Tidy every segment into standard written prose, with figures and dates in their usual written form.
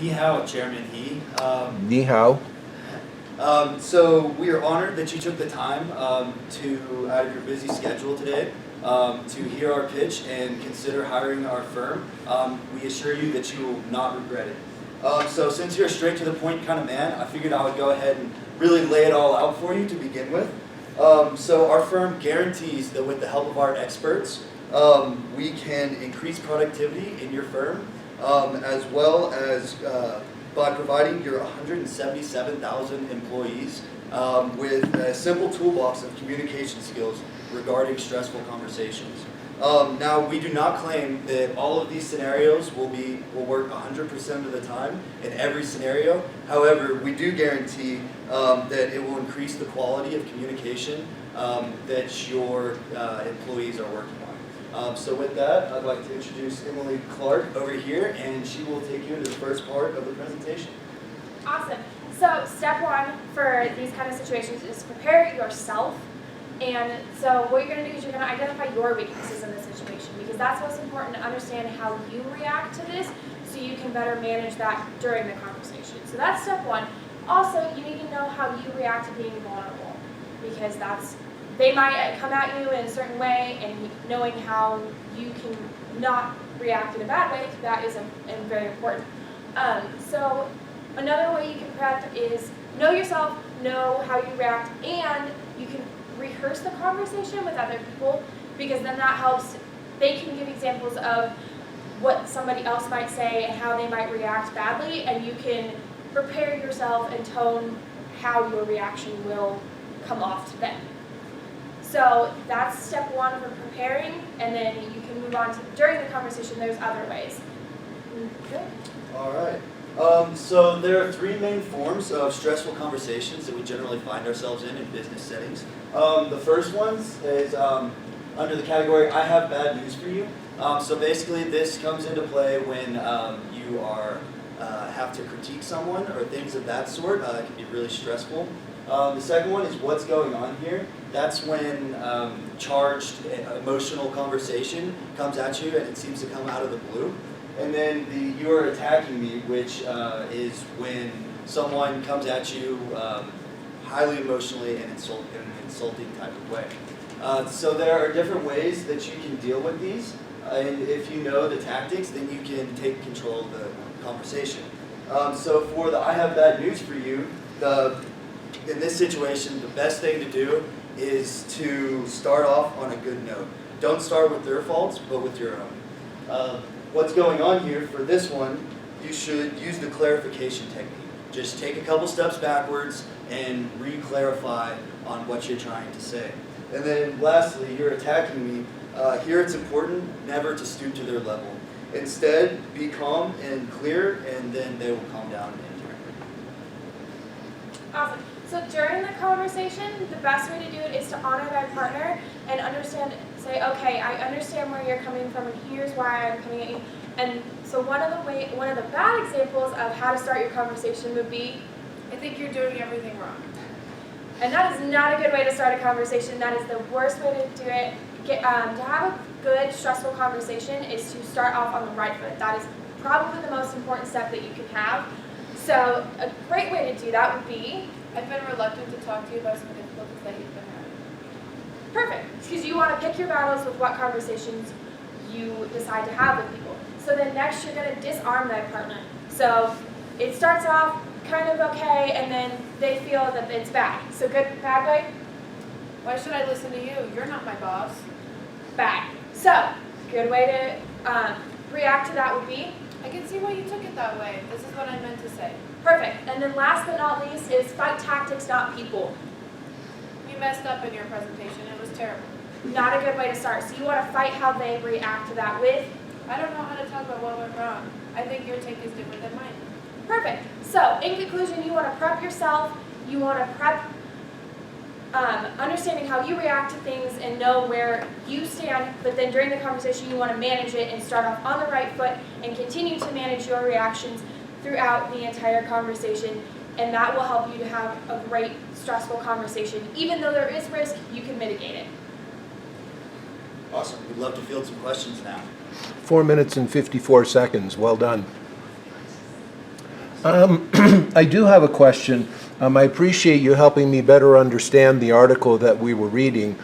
Ni hao, Chairman He. Ni hao. So we are honored that you took the time to, out of your busy schedule today, to hear our pitch and consider hiring our firm. We assure you that you will not regret it. So since you're a straight to the point kind of man, I figured I would go ahead and really lay it all out for you to begin with. So our firm guarantees that with the help of our experts, we can increase productivity in your firm, as well as by providing your 177,000 employees with a simple toolbox of communication skills regarding stressful conversations. Now, we do not claim that all of these scenarios will work 100% of the time in every scenario. However, we do guarantee that it will increase the quality of communication that your employees are working on. So with that, I'd like to introduce Emily Clark over here, and she will take you into the first part of the presentation. Awesome. So step one for these kind of situations is prepare yourself. And so what you're going to do is you're going to identify your weaknesses in this situation, because that's what's important, to understand how you react to this so you can better manage that during the conversation. So that's step one. Also, you need to know how you react to being vulnerable, because they might come at you in a certain way, and knowing how you can not react in a bad way, that is very important. So another way you can prep is know yourself, know how you react, and you can rehearse the conversation with other people, because then that helps. They can give examples of what somebody else might say and how they might react badly, and you can prepare yourself and tone how your reaction will come off to them. So that's step one for preparing, and then you can move on to, during the conversation, there's other ways. Okay. All right. So there are three main forms of stressful conversations that we generally find ourselves in business settings. The first one is under the category, I have bad news for you. So basically this comes into play when you have to critique someone or things of that sort. It can be really stressful. The second one is what's going on here. That's when charged emotional conversation comes at you and it seems to come out of the blue. And then the you are attacking me, which is when someone comes at you highly emotionally and in an insulting type of way. So there are different ways that you can deal with these. And if you know the tactics, then you can take control of the conversation. So for the I have bad news for you, in this situation, the best thing to do is to start off on a good note. Don't start with their faults, but with your own. What's going on here for this one, you should use the clarification technique. Just take a couple steps backwards and re-clarify on what you're trying to say. And then lastly, you're attacking me. Here it's important never to stoop to their level. Instead, be calm and clear, and then they will calm down in turn. Awesome. So during the conversation, the best way to do it is to honor thy partner and say, okay, I understand where you're coming from, and here's why I'm coming at you. And so one of the bad examples of how to start your conversation would be, I think you're doing everything wrong. and that is not a good way to start a conversation. That is the worst way to do it. To have a good, stressful conversation is to start off on the right foot. That is probably the most important step that you can have. So a great way to do that would be, I've been reluctant to talk to you about some difficulties that you've been having. perfect, because you want to pick your battles with what conversations you decide to have with people. So then next you're going to disarm that partner. So it starts off kind of okay, and then they feel that it's bad. So bad way? Why should I listen to you? You're not my boss. Bad. So good way to react to that would be, I can see why you took it that way. This is what I meant to say. perfect. And then last but not least is fight tactics, not people. You messed up in your presentation. It was terrible. Not a good way to start. So you want to fight how they react to that with, I don't know how to talk about what went wrong. I think your take is different than mine. perfect. So in conclusion, you want to prep yourself. You want to prep understanding how you react to things and know where you stand, but then during the conversation you want to manage it and start off on the right foot and continue to manage your reactions throughout the entire conversation, and that will help you to have a great, stressful conversation. Even though there is risk, you can mitigate it. Awesome. We'd love to field some questions now. 4 minutes and 54 seconds. Well done. I do have a question. I appreciate you helping me better understand the article that we were reading.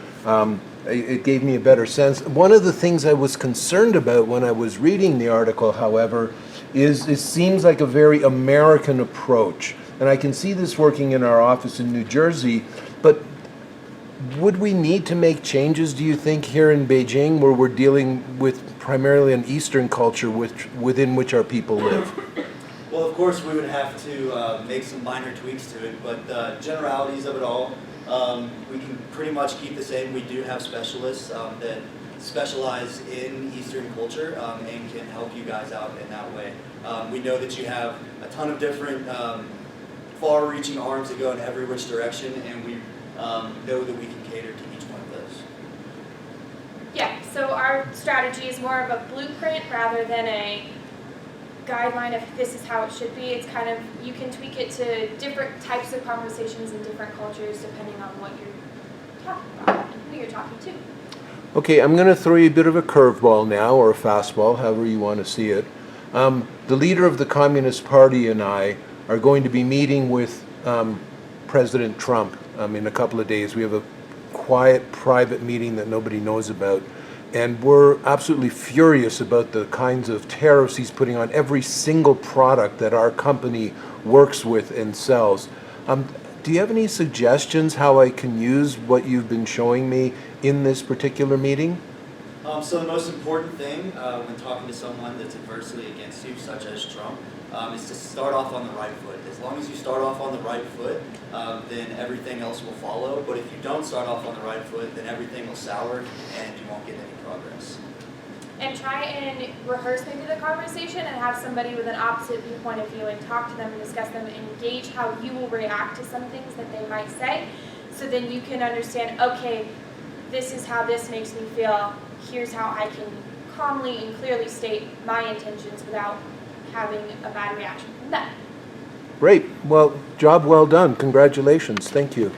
It gave me a better sense. One of the things I was concerned about when I was reading the article, however, is it seems like a very American approach. And I can see this working in our office in New Jersey, but would we need to make changes, do you think, here in Beijing, where we're dealing with primarily an Eastern culture within which our people live? Well, of course, we would have to make some minor tweaks to it, but the generalities of it all, we can pretty much keep the same. We do have specialists that specialize in Eastern culture and can help you guys out in that way. We know that you have a ton of different far-reaching arms that go in every which direction, and we know that we can cater to each one of those. Yeah, so our strategy is more of a blueprint rather than a guideline of this is how it should be. It's kind of, you can tweak it to different types of conversations in different cultures depending on what you're talking about and who you're talking to. Okay, I'm going to throw you a bit of a curveball now, or a fastball, however you want to see it. The leader of the Communist Party and I are going to be meeting with President Trump in a couple of days. We have a quiet, private meeting that nobody knows about. And we're absolutely furious about the kinds of tariffs he's putting on every single product that our company works with and sells. Do you have any suggestions how I can use what you've been showing me in this particular meeting? So the most important thing when talking to someone that's adversely against you, such as Trump, is to start off on the right foot. As long as you start off on the right foot, then everything else will follow. But if you don't start off on the right foot, then everything will sour and you won't get any progress. And try and rehearse maybe the conversation and have somebody with an opposite viewpoint of you and talk to them and discuss them and gauge how you will react to some things that they might say. So then you can understand, okay, this is how this makes me feel. Here's how I can calmly and clearly state my intentions without having a bad reaction from them. Great. Well, job well done. Congratulations. Thank you.